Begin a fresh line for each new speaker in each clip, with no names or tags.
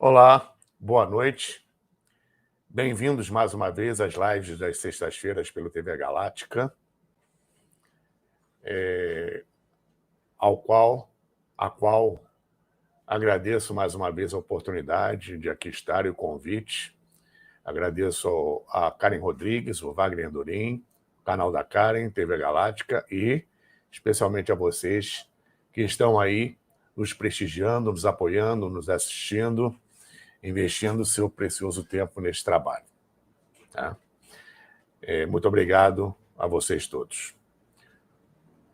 Olá, boa noite. Bem-vindos mais uma vez às lives das sextas-feiras pelo TV Galáctica, a qual agradeço mais uma vez a oportunidade de aqui estar e o convite. Agradeço a Karen Rodrigues, o Wagner Andorim, o canal da Karen, TV Galáctica, e especialmente a vocês que estão aí nos prestigiando, nos apoiando, nos assistindo, investindo o seu precioso tempo nesse trabalho. Tá? Muito obrigado a vocês todos.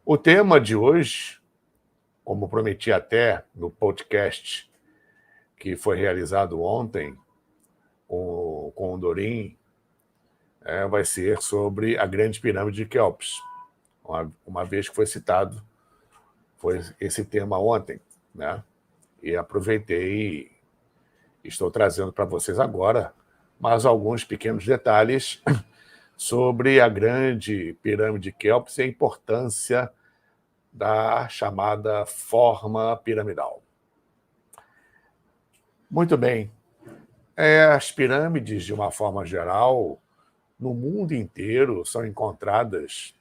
O tema de hoje, como prometi até no podcast que foi realizado ontem com o Dorim, vai ser sobre a Grande Pirâmide de Quéops, uma vez que foi citado foi esse tema ontem, né? E aproveitei e estou trazendo para vocês agora mais alguns pequenos detalhes sobre a Grande Pirâmide de Quéops e a importância da chamada forma piramidal. Muito bem. As pirâmides, de uma forma geral, no mundo inteiro, são encontradas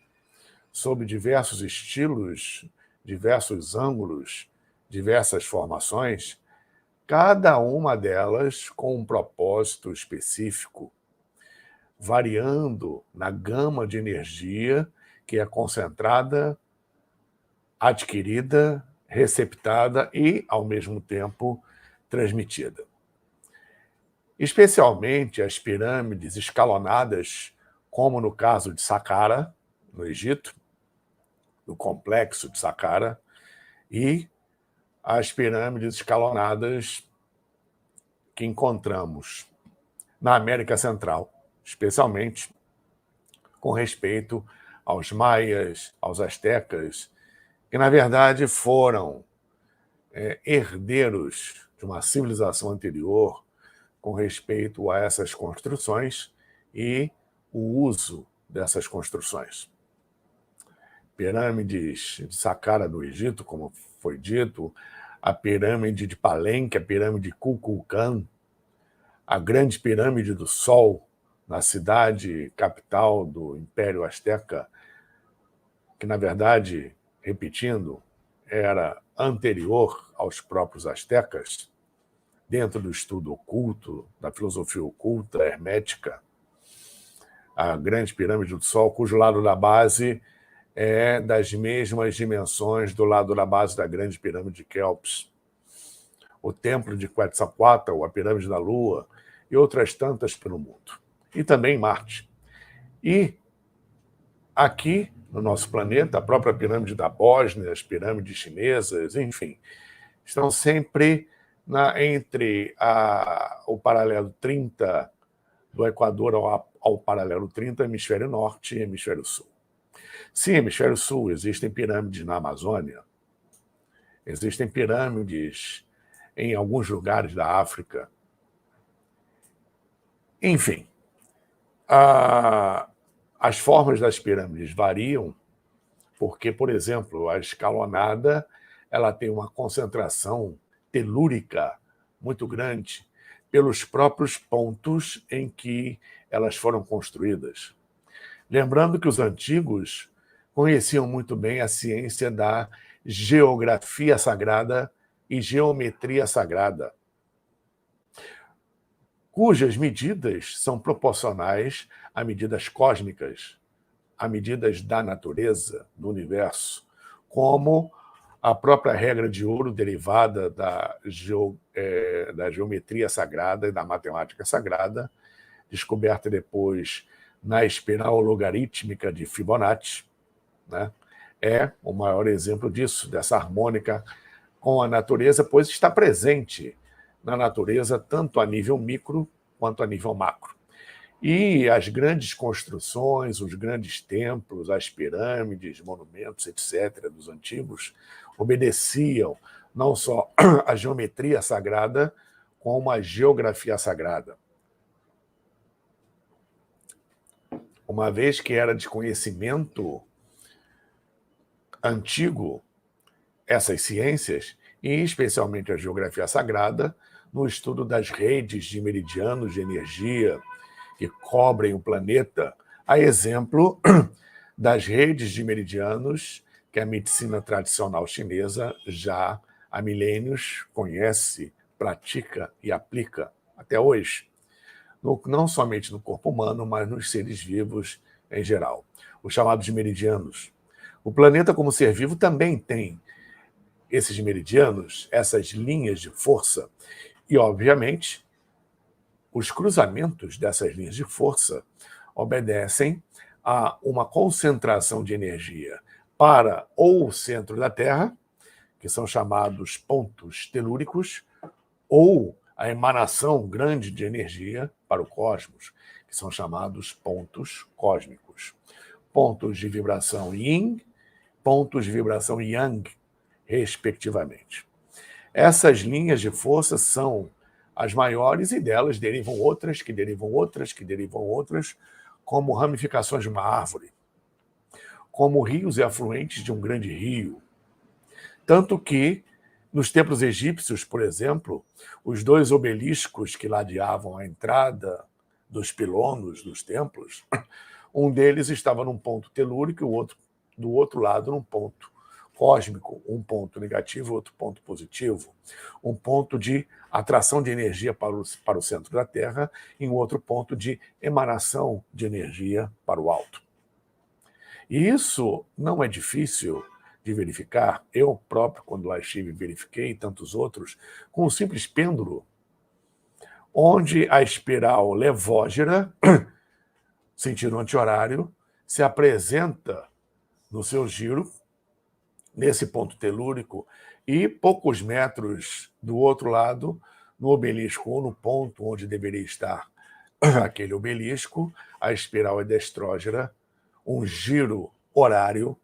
sob diversos estilos, diversos ângulos, diversas formações, cada uma delas com um propósito específico, variando na gama de energia que é concentrada, adquirida, receptada e, ao mesmo tempo, transmitida. Especialmente as pirâmides escalonadas, como no caso de Saqqara, no Egito, no complexo de Saqqara, e as pirâmides escalonadas que encontramos na América Central, especialmente com respeito aos maias, aos astecas, que, na verdade, foram herdeiros de uma civilização anterior com respeito a essas construções e o uso dessas construções. Pirâmides de Saqqara do Egito, como foi dito, a pirâmide de Palenque, a pirâmide de Kukulkan, a grande pirâmide do Sol, na cidade capital do Império Azteca, que, na verdade, repetindo, era anterior aos próprios astecas, dentro do estudo oculto, da filosofia oculta, hermética, a grande pirâmide do Sol, cujo lado da base é das mesmas dimensões do lado da base da grande pirâmide de Quéops, o templo de Quetzalcoatl, a pirâmide da Lua e outras tantas pelo mundo. E também Marte. E aqui, no nosso planeta, a própria pirâmide da Bósnia, as pirâmides chinesas, enfim, estão sempre entre o paralelo 30 do Equador ao paralelo 30, hemisfério norte e hemisfério sul. Sim, hemisfério sul, existem pirâmides na Amazônia, existem pirâmides em alguns lugares da África. Enfim, as formas das pirâmides variam porque, por exemplo, a escalonada ela tem uma concentração telúrica muito grande pelos próprios pontos em que elas foram construídas. Lembrando que os antigos conheciam muito bem a ciência da geografia sagrada e geometria sagrada, cujas medidas são proporcionais a medidas cósmicas, a medidas da natureza, do universo, como a própria regra de ouro derivada da geometria sagrada e da matemática sagrada, descoberta depois na espiral logarítmica de Fibonacci, né? É o maior exemplo disso, dessa harmônica com a natureza, pois está presente na natureza tanto a nível micro quanto a nível macro. E as grandes construções, os grandes templos, as pirâmides, monumentos, etc., dos antigos, obedeciam não só a geometria sagrada, como a geografia sagrada. Uma vez que era de conhecimento antigo essas ciências, e especialmente a geografia sagrada, no estudo das redes de meridianos de energia que cobrem o planeta, a exemplo das redes de meridianos que a medicina tradicional chinesa já há milênios conhece, pratica e aplica até hoje, não somente no corpo humano, mas nos seres vivos em geral, os chamados meridianos. O planeta, como ser vivo, também tem esses meridianos, essas linhas de força, e, obviamente, os cruzamentos dessas linhas de força obedecem a uma concentração de energia para ou o centro da Terra, que são chamados pontos telúricos, ou a emanação grande de energia para o cosmos, que são chamados pontos cósmicos. Pontos de vibração yin, pontos de vibração yang, respectivamente. Essas linhas de força são as maiores e delas derivam outras, que derivam outras, que derivam outras, como ramificações de uma árvore, como rios e afluentes de um grande rio. Tanto que, nos templos egípcios, por exemplo, os dois obeliscos que ladeavam a entrada dos pilonos dos templos, um deles estava num ponto telúrico e o outro, do outro lado, num ponto cósmico, um ponto negativo e outro ponto positivo, um ponto de atração de energia para o centro da Terra e um outro ponto de emanação de energia para o alto. E isso não é difícil de verificar. Eu próprio, quando lá estive, verifiquei, e tantos outros, com um simples pêndulo, onde a espiral levógera, sentido anti-horário, se apresenta no seu giro, nesse ponto telúrico, e poucos metros do outro lado, no obelisco ou no ponto onde deveria estar aquele obelisco, a espiral é destrógera, um giro horário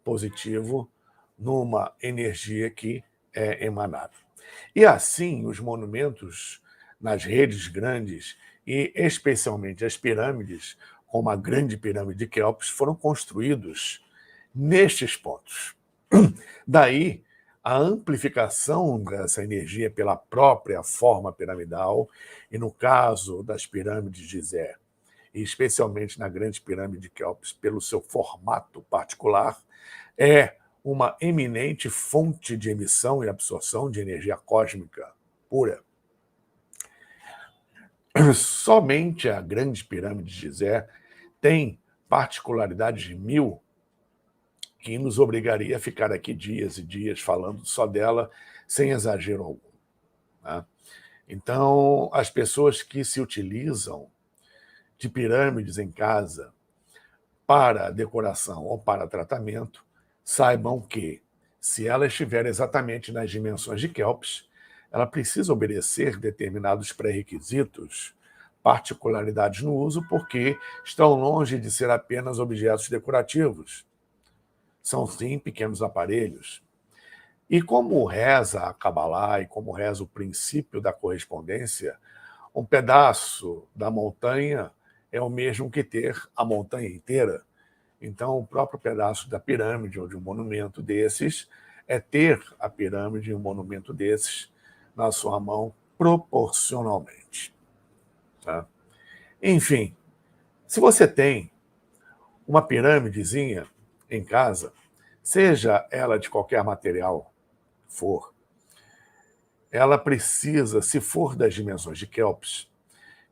positivo numa energia que é emanada. E assim, os monumentos nas redes grandes, e especialmente as pirâmides, como a grande pirâmide de Quéops, foram construídos nestes pontos. Daí, a amplificação dessa energia pela própria forma piramidal, e no caso das pirâmides de Gizé, e especialmente na grande pirâmide de Quéops, pelo seu formato particular, é uma eminente fonte de emissão e absorção de energia cósmica pura. Somente a grande pirâmide de Gizé tem particularidades mil que nos obrigaria a ficar aqui dias e dias falando só dela, sem exagero algum. Né? Então, as pessoas que se utilizam de pirâmides em casa para decoração ou para tratamento, saibam que, se ela estiver exatamente nas dimensões de Quéops, ela precisa obedecer determinados pré-requisitos, particularidades no uso, porque estão longe de ser apenas objetos decorativos. São, sim, pequenos aparelhos. E como reza a Kabbalah e como reza o princípio da correspondência, um pedaço da montanha é o mesmo que ter a montanha inteira. Então, o próprio pedaço da pirâmide ou de um monumento desses é ter a pirâmide e um monumento desses na sua mão proporcionalmente. Tá? Enfim, se você tem uma pirâmidezinha em casa, seja ela de qualquer material for, ela precisa, se for das dimensões de Quéops,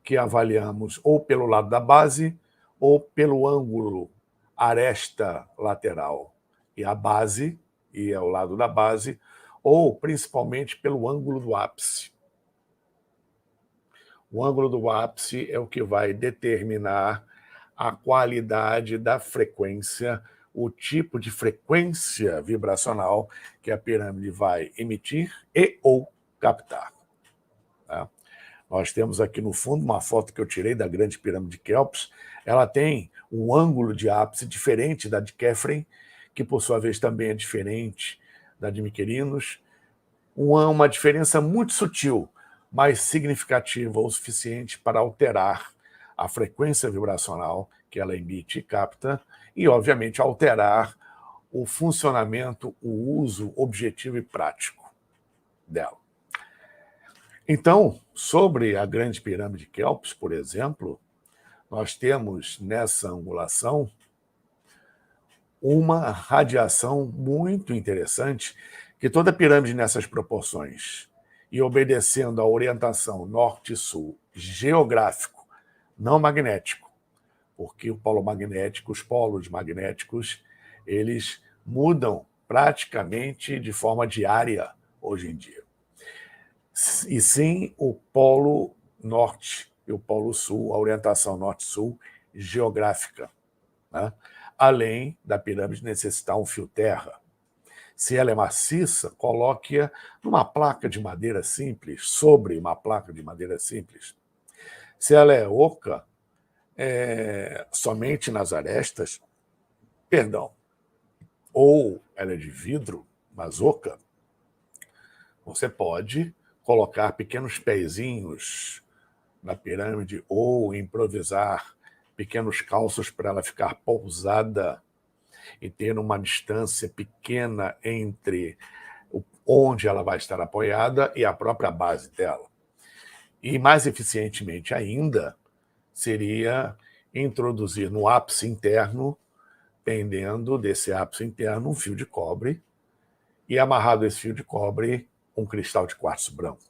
que avaliamos ou pelo lado da base ou pelo ângulo aresta lateral e a base, e ao lado da base, ou principalmente pelo ângulo do ápice. O ângulo do ápice é o que vai determinar a qualidade da frequência, o tipo de frequência vibracional que a pirâmide vai emitir e ou captar. Tá? Nós temos aqui no fundo uma foto que eu tirei da grande pirâmide de Quéops. Ela tem um ângulo de ápice diferente da de Kefren, que por sua vez também é diferente da de Miquerinos. Uma diferença muito sutil, mas significativa o suficiente para alterar a frequência vibracional que ela emite e capta e, obviamente, alterar o funcionamento, o uso objetivo e prático dela. Então, sobre a Grande Pirâmide de Quéops, por exemplo, nós temos nessa angulação uma radiação muito interessante, que toda pirâmide nessas proporções e obedecendo à orientação norte-sul geográfico, não magnético, porque o polo magnético, os polos magnéticos, eles mudam praticamente de forma diária hoje em dia. E sim o polo norte e o polo sul, a orientação norte-sul geográfica, né? Além da pirâmide necessitar um fio terra. Se ela é maciça, coloque-a numa placa de madeira simples, sobre uma placa de madeira simples. Se ela é oca, somente nas arestas, perdão, ou ela é de vidro, mas oca, você pode colocar pequenos pezinhos na pirâmide ou improvisar pequenos calços para ela ficar pousada e ter uma distância pequena entre onde ela vai estar apoiada e a própria base dela. E mais eficientemente ainda, seria introduzir no ápice interno, pendendo desse ápice interno, um fio de cobre e amarrado esse fio de cobre um cristal de quartzo branco.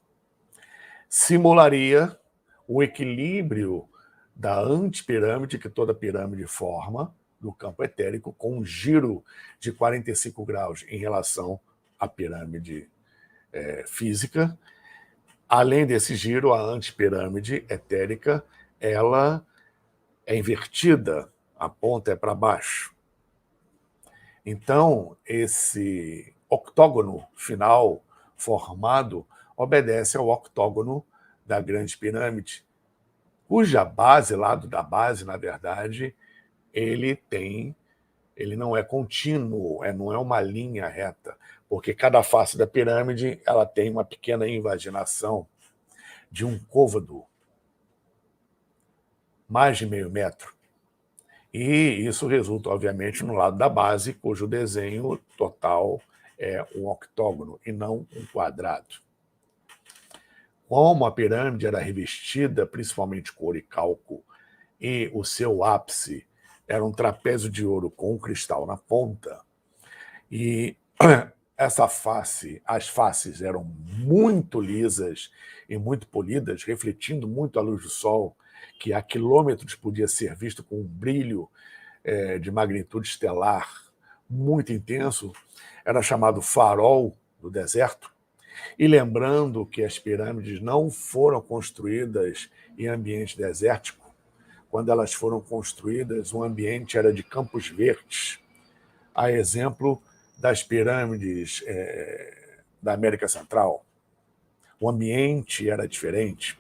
Simularia o equilíbrio da antipirâmide que toda pirâmide forma no campo etérico, com um giro de 45 graus em relação à pirâmide física. Além desse giro, a antipirâmide etérica ela é invertida, a ponta é para baixo. Então, esse octógono final formado obedece ao octógono da Grande Pirâmide, cuja base, lado da base, na verdade, ele não é contínuo, não é uma linha reta, porque cada face da pirâmide ela tem uma pequena invaginação de um côvado, mais de meio metro. E isso resulta, obviamente, no lado da base, cujo desenho total é um octógono e não um quadrado. Como a pirâmide era revestida principalmente com ouro e calco, e o seu ápice era um trapézio de ouro com um cristal na ponta, e essa face, as faces eram muito lisas e muito polidas, refletindo muito a luz do sol, que a quilômetros podia ser visto com um brilho de magnitude estelar muito intenso, era chamado farol do deserto. E lembrando que as pirâmides não foram construídas em ambiente desértico, quando elas foram construídas, o ambiente era de campos verdes, a exemplo das pirâmides da América Central. O ambiente era diferente.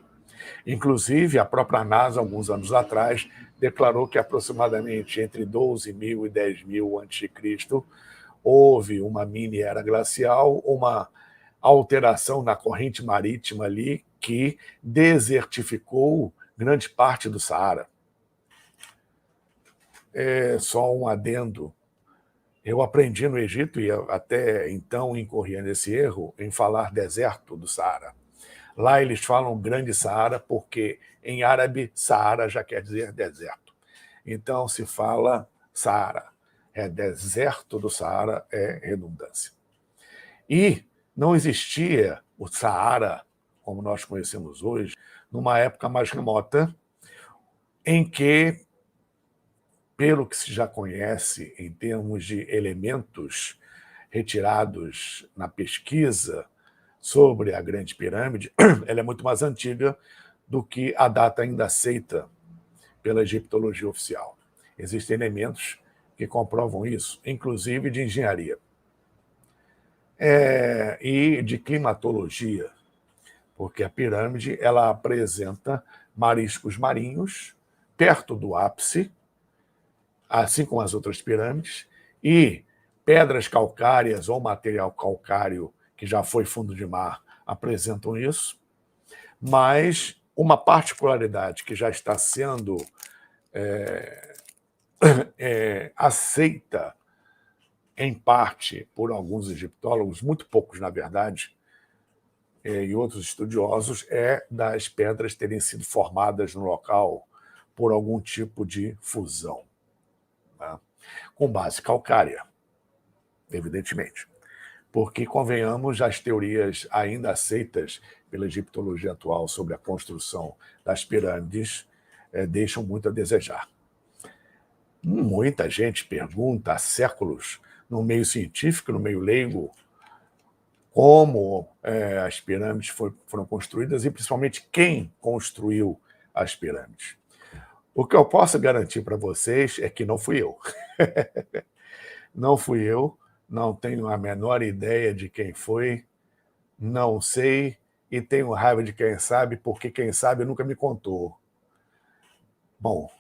Inclusive, a própria NASA, alguns anos atrás, declarou que aproximadamente entre 12.000 e 10.000 a.C. houve uma mini-era glacial, uma alteração na corrente marítima ali que desertificou grande parte do Saara. Só um adendo. Eu aprendi no Egito, e até então incorria nesse erro, em falar deserto do Saara. Lá eles falam Grande Saara porque, em árabe, Saara já quer dizer deserto. Então se fala Saara. Deserto do Saara é redundância. E não existia o Saara, como nós conhecemos hoje, numa época mais remota, em que, pelo que se já conhece em termos de elementos retirados na pesquisa sobre a Grande Pirâmide, ela é muito mais antiga do que a data ainda aceita pela egiptologia oficial. Existem elementos que comprovam isso, inclusive de engenharia e de climatologia, porque a pirâmide ela apresenta mariscos marinhos perto do ápice, assim como as outras pirâmides, e pedras calcárias ou material calcário que já foi fundo de mar apresentam isso, mas uma particularidade que já está sendo aceita em parte por alguns egiptólogos, muito poucos na verdade, e outros estudiosos é das pedras terem sido formadas no local por algum tipo de fusão, né? Com base calcária, evidentemente. Porque, convenhamos, as teorias ainda aceitas pela egiptologia atual sobre a construção das pirâmides deixam muito a desejar. Muita gente pergunta há séculos, no meio científico, no meio leigo, como as pirâmides foram construídas e, principalmente, quem construiu as pirâmides. O que eu posso garantir para vocês é que não fui eu. Não fui eu, não tenho a menor ideia de quem foi, não sei, e tenho raiva de quem sabe, porque quem sabe nunca me contou. Bom,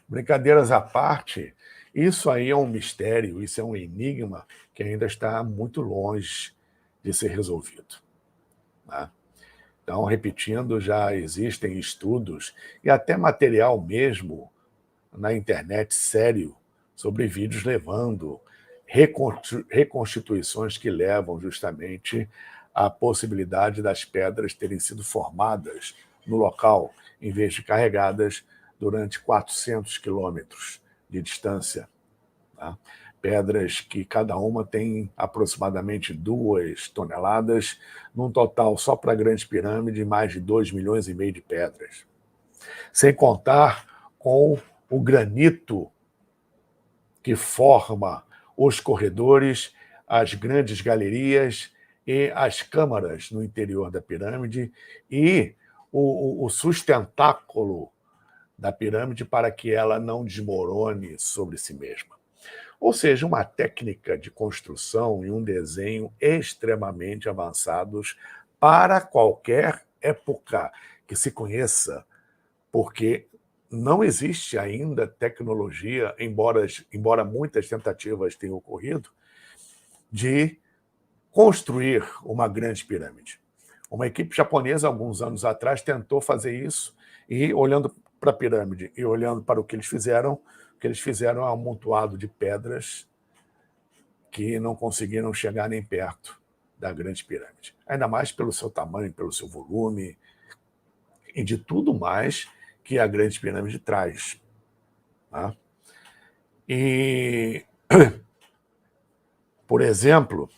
brincadeiras à parte, isso aí é um mistério, isso é um enigma que ainda está muito longe de ser resolvido, né? Então, repetindo, já existem estudos e até material mesmo na internet sério sobre vídeos levando reconstituições que levam justamente à possibilidade das pedras terem sido formadas no local, em vez de carregadas durante 400 quilômetros de distância, tá? Pedras que cada uma tem aproximadamente 2 toneladas, num total só para a Grande Pirâmide, mais de 2,5 milhões de pedras. Sem contar com o granito que forma os corredores, as grandes galerias e as câmaras no interior da pirâmide e o sustentáculo da pirâmide para que ela não desmorone sobre si mesma. Ou seja, uma técnica de construção e um desenho extremamente avançados para qualquer época que se conheça, porque não existe ainda tecnologia, embora muitas tentativas tenham ocorrido, de construir uma grande pirâmide. Uma equipe japonesa, alguns anos atrás, tentou fazer isso e, olhando para a pirâmide e olhando para o que eles fizeram é um amontoado de pedras que não conseguiram chegar nem perto da Grande Pirâmide. Ainda mais pelo seu tamanho, pelo seu volume e de tudo mais que a Grande Pirâmide traz, tá? E, por exemplo,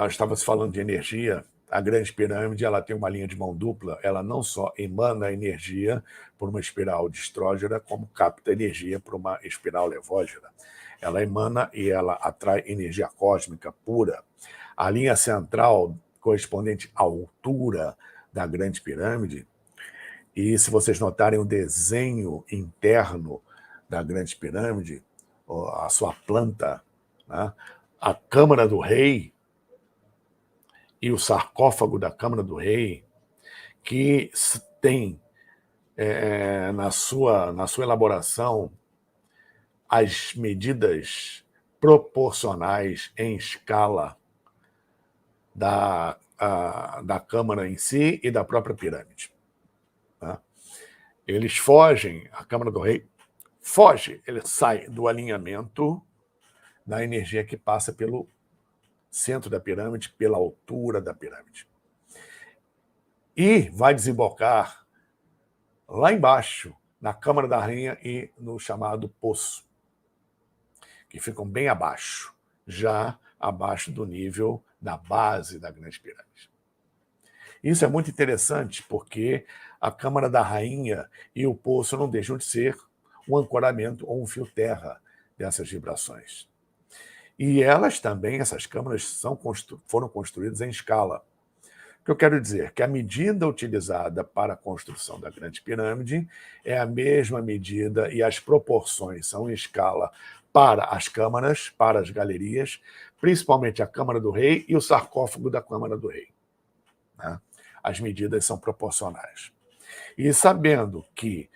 estava-se falando de energia. A Grande Pirâmide ela tem uma linha de mão dupla, ela não só emana energia por uma espiral distrógena, como capta energia por uma espiral levógena. Ela emana e ela atrai energia cósmica pura. A linha central, correspondente à altura da Grande Pirâmide, e se vocês notarem o desenho interno da Grande Pirâmide, a sua planta, né? A Câmara do Rei e o sarcófago da Câmara do Rei, que tem na sua elaboração as medidas proporcionais em escala da Câmara em si e da própria pirâmide, tá? Eles fogem, a Câmara do Rei foge, ele sai do alinhamento da energia que passa pelo centro da pirâmide, pela altura da pirâmide. E vai desembocar lá embaixo, na Câmara da Rainha e no chamado Poço, que ficam bem abaixo, já abaixo do nível da base da Grande Pirâmide. Isso é muito interessante, porque a Câmara da Rainha e o Poço não deixam de ser um ancoramento ou um fio-terra dessas vibrações. E elas também, essas câmaras, foram construídas em escala. O que eu quero dizer? Que a medida utilizada para a construção da Grande Pirâmide é a mesma medida e as proporções são em escala para as câmaras, para as galerias, principalmente a Câmara do Rei e o sarcófago da Câmara do Rei, né? As medidas são proporcionais. E sabendo que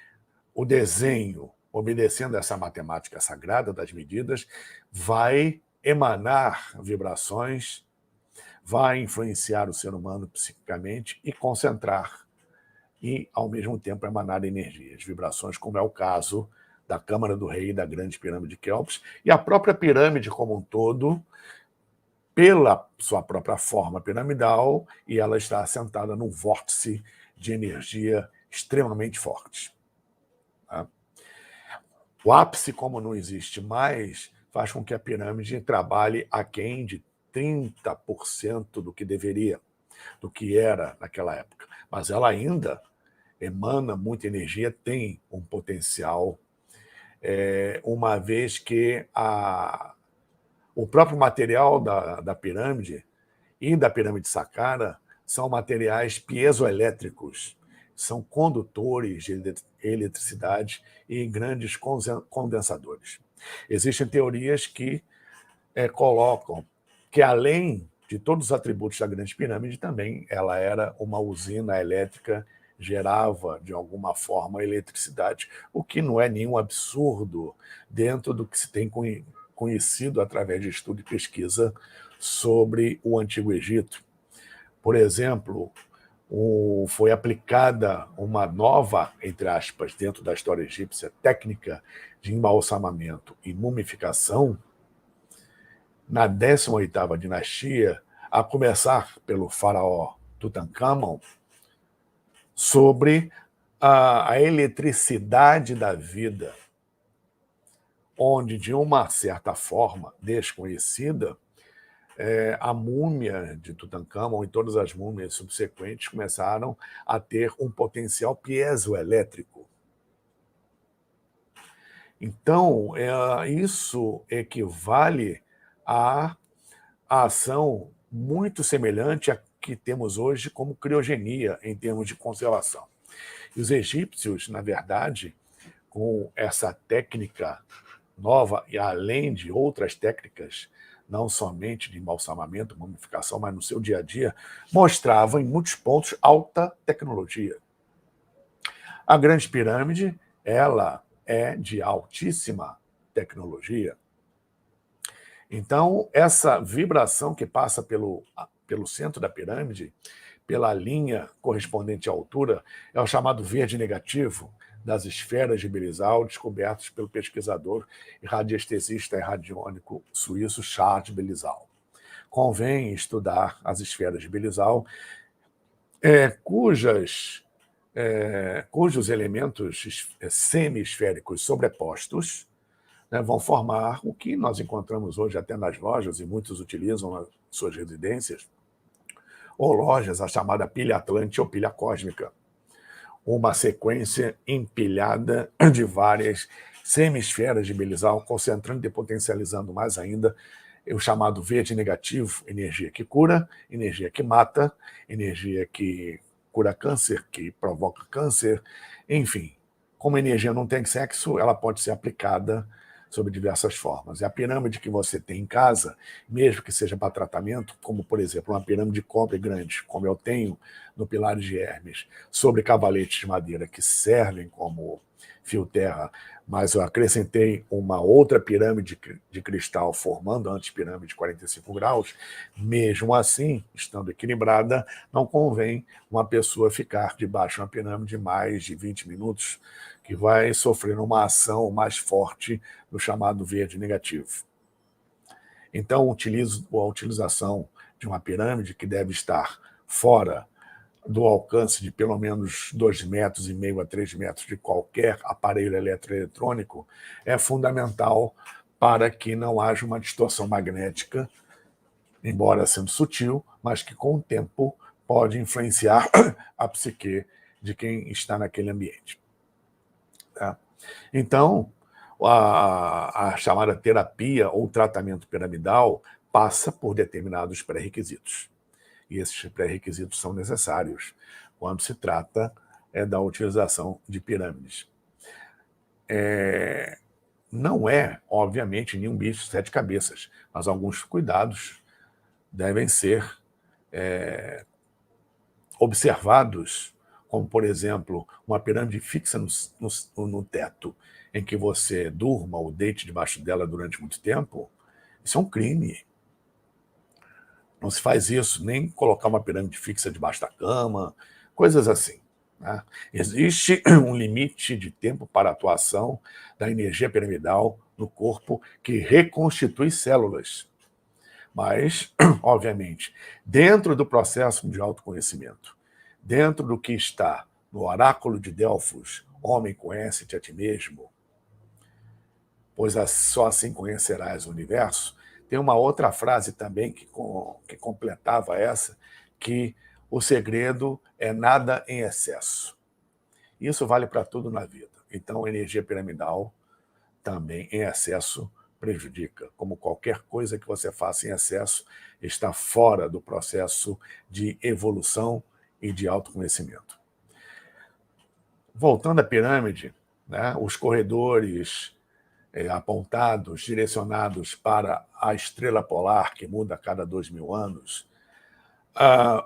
o desenho, obedecendo essa matemática sagrada das medidas, vai emanar vibrações, vai influenciar o ser humano psiquicamente e concentrar, e, ao mesmo tempo, emanar energias, vibrações, como é o caso da Câmara do Rei e da Grande Pirâmide de Quéops, e a própria pirâmide como um todo, pela sua própria forma piramidal, e ela está assentada num vórtice de energia extremamente forte. Tá? O ápice, como não existe mais, faz com que a pirâmide trabalhe aquém de 30% do que deveria, do que era naquela época. Mas ela ainda emana muita energia, tem um potencial, uma vez que o próprio material da pirâmide e da pirâmide Saqqara são materiais piezoelétricos, são condutores de eletricidade e grandes condensadores. Existem teorias que colocam que, além de todos os atributos da Grande Pirâmide, também ela era uma usina elétrica, gerava, de alguma forma, eletricidade, o que não é nenhum absurdo dentro do que se tem conhecido através de estudo e pesquisa sobre o Antigo Egito. Por exemplo, foi aplicada uma nova, entre aspas, dentro da história egípcia, técnica de embalsamamento e mumificação na 18ª dinastia, a começar pelo faraó Tutankhamon, sobre a eletricidade da vida, onde, de uma certa forma desconhecida, a múmia de Tutankhamon e todas as múmias subsequentes começaram a ter um potencial piezoelétrico. Então, isso equivale à ação muito semelhante à que temos hoje como criogenia, em termos de conservação. E os egípcios, na verdade, com essa técnica nova, e além de outras técnicas, não somente de embalsamamento, mumificação, mas no seu dia a dia, mostravam em muitos pontos alta tecnologia. A Grande Pirâmide, ela é de altíssima tecnologia. Então, essa vibração que passa pelo centro da pirâmide, pela linha correspondente à altura, é o chamado verde negativo das esferas de Belisal, descobertos pelo pesquisador e radiestesista e radiônico suíço Charles Belisal. Convém estudar as esferas de Belisal, cujos elementos semi-esféricos sobrepostos, né, vão formar o que nós encontramos hoje até nas lojas, e muitos utilizam nas suas residências, ou lojas, a chamada pilha atlântica ou pilha cósmica, uma sequência empilhada de várias semisferas de Belisal, concentrando e potencializando mais ainda o chamado verde negativo, energia que cura, energia que mata, energia que cura câncer, que provoca câncer, enfim. Como a energia não tem sexo, ela pode ser aplicada sob diversas formas. E a pirâmide que você tem em casa, mesmo que seja para tratamento, como, por exemplo, uma pirâmide de cobre grande, como eu tenho no Pilares de Hermes, sobre cavaletes de madeira que servem como fio terra, mas eu acrescentei uma outra pirâmide de cristal formando a antipirâmide de 45 graus, mesmo assim, estando equilibrada, não convém uma pessoa ficar debaixo de uma pirâmide mais de 20 minutos, que vai sofrer uma ação mais forte do chamado verde negativo. Então, a utilização de uma pirâmide que deve estar fora do alcance de pelo menos 2,5 metros a 3 metros de qualquer aparelho eletroeletrônico é fundamental para que não haja uma distorção magnética, embora sendo sutil, mas que com o tempo pode influenciar a psique de quem está naquele ambiente. Tá? Então, a chamada terapia ou tratamento piramidal passa por determinados pré-requisitos. E esses pré-requisitos são necessários quando se trata da utilização de pirâmides. Não é, obviamente, nenhum bicho de 7 cabeças, mas alguns cuidados devem ser observados, como, por exemplo, uma pirâmide fixa no teto, em que você durma ou deite debaixo dela durante muito tempo. Isso é um crime. Não se faz isso, nem colocar uma pirâmide fixa debaixo da cama, coisas assim. Né? Existe um limite de tempo para a atuação da energia piramidal no corpo que reconstitui células. Mas, obviamente, dentro do processo de autoconhecimento, dentro do que está no oráculo de Delfos, homem, conhece-te a ti mesmo, pois só assim conhecerás o universo, tem uma outra frase também que completava essa, que o segredo é nada em excesso. Isso vale para tudo na vida. Então, a energia piramidal também em excesso prejudica. Como qualquer coisa que você faça em excesso, está fora do processo de evolução e de autoconhecimento. Voltando à pirâmide, né, os corredores apontados, direcionados para a estrela polar, que muda a cada 2.000 anos,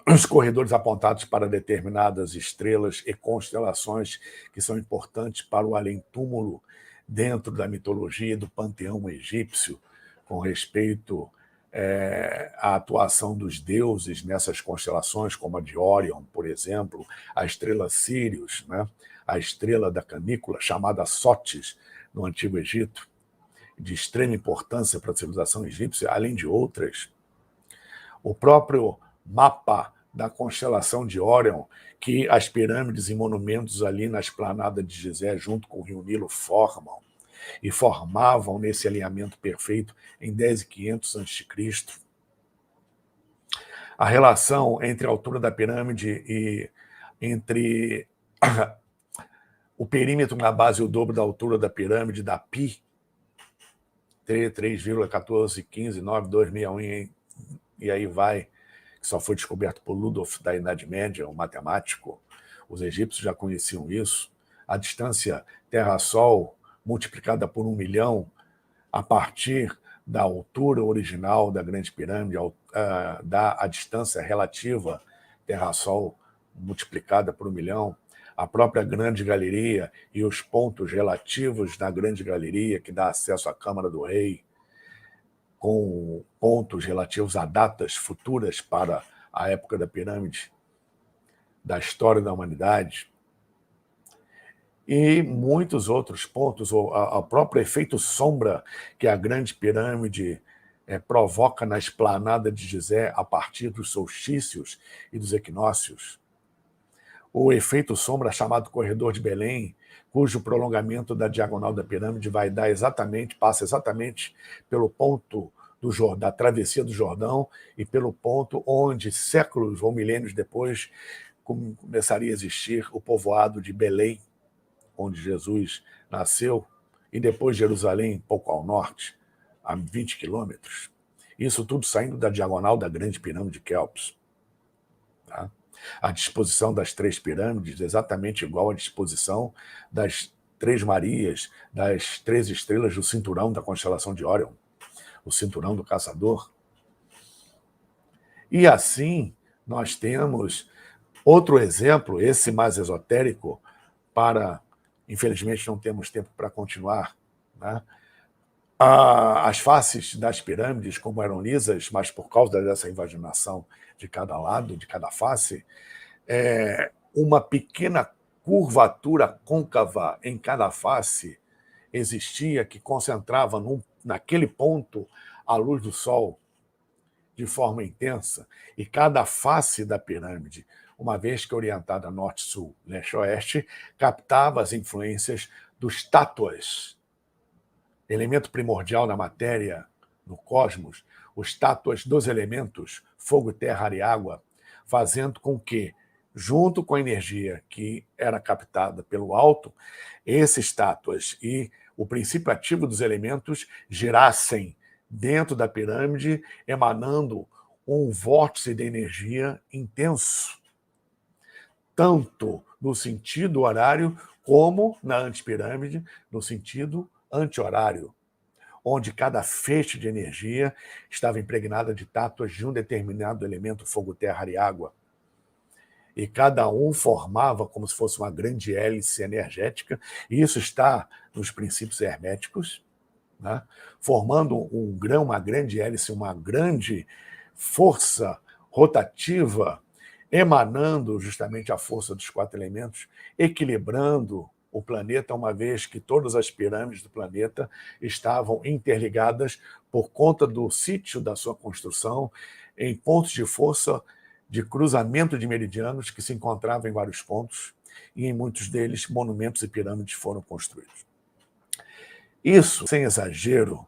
os corredores apontados para determinadas estrelas e constelações que são importantes para o além-túmulo dentro da mitologia do panteão egípcio, com respeito à atuação dos deuses nessas constelações, como a de Órion, por exemplo, a estrela Sírius, né? A estrela da canícula, chamada Sótis, no Antigo Egito, de extrema importância para a civilização egípcia, além de outras. O próprio mapa da constelação de Órion, que as pirâmides e monumentos ali na esplanada de Gizé, junto com o rio Nilo, formam, e formavam nesse alinhamento perfeito em 10.500 a.C. A relação entre a altura da pirâmide e entre o perímetro na base e o dobro da altura da pirâmide da Pi, 3,14159261, e aí vai, que só foi descoberto por Ludolf da Idade Média, um matemático. Os egípcios já conheciam isso. A distância Terra-Sol multiplicada por 1 milhão a partir da altura original da Grande Pirâmide, dá a distância relativa Terra-Sol multiplicada por 1 milhão, a própria Grande Galeria e os pontos relativos da Grande Galeria, que dá acesso à Câmara do Rei, com pontos relativos a datas futuras para a época da pirâmide, da história da humanidade, e muitos outros pontos, o próprio efeito sombra que a Grande Pirâmide provoca na esplanada de Gizé a partir dos solstícios e dos equinócios. O efeito sombra chamado Corredor de Belém, cujo prolongamento da diagonal da pirâmide passa exatamente pelo ponto da travessia do Jordão e pelo ponto onde, séculos ou milênios depois, começaria a existir o povoado de Belém, onde Jesus nasceu, e depois Jerusalém, pouco ao norte, a 20 quilômetros. Isso tudo saindo da diagonal da Grande Pirâmide de Quéops. Tá? A disposição das 3 pirâmides é exatamente igual à disposição das 3 Marias, das 3 estrelas do cinturão da constelação de Órion, o cinturão do caçador. E assim, nós temos outro exemplo, esse mais esotérico, infelizmente não temos tempo para continuar, né? As faces das pirâmides, como eram lisas, mas por causa dessa invaginação de cada lado, de cada face, uma pequena curvatura côncava em cada face existia que concentrava naquele ponto a luz do sol de forma intensa, e cada face da pirâmide, uma vez que orientada norte-sul, leste-oeste, captava as influências dos tátuas, elemento primordial na matéria, no cosmos, os tátuas dos elementos, fogo, terra, ar e água, fazendo com que, junto com a energia que era captada pelo alto, esses tátuas e o princípio ativo dos elementos girassem dentro da pirâmide, emanando um vórtice de energia intenso, tanto no sentido horário como na antipirâmide, no sentido anti-horário, onde cada feixe de energia estava impregnada de tátuas de um determinado elemento, fogo, terra, ar e água. E cada um formava como se fosse uma grande hélice energética, e isso está nos princípios herméticos, né? Formando uma grande hélice, uma grande força rotativa, emanando justamente a força dos 4 elementos, equilibrando o planeta, uma vez que todas as pirâmides do planeta estavam interligadas por conta do sítio da sua construção em pontos de força de cruzamento de meridianos que se encontravam em vários pontos, e em muitos deles monumentos e pirâmides foram construídos. Isso, sem exagero,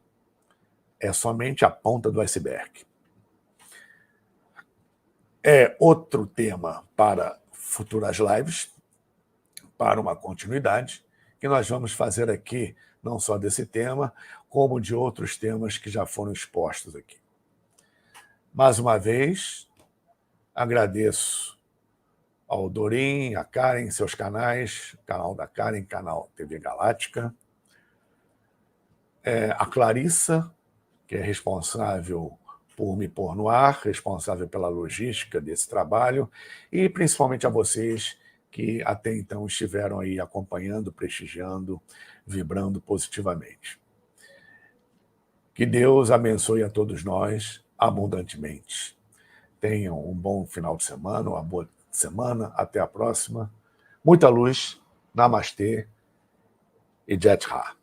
é somente a ponta do iceberg. É outro tema para futuras lives, para uma continuidade, que nós vamos fazer aqui, não só desse tema, como de outros temas que já foram expostos aqui. Mais uma vez, agradeço ao Dorim, a Karen, seus canais, canal da Karen, canal TV Galáctica, a Clarissa, que é responsável por me pôr no ar, responsável pela logística desse trabalho, e principalmente a vocês que até então estiveram aí acompanhando, prestigiando, vibrando positivamente. Que Deus abençoe a todos nós abundantemente. Tenham um bom final de semana, uma boa semana, até a próxima. Muita luz, Namastê e Jet Ha.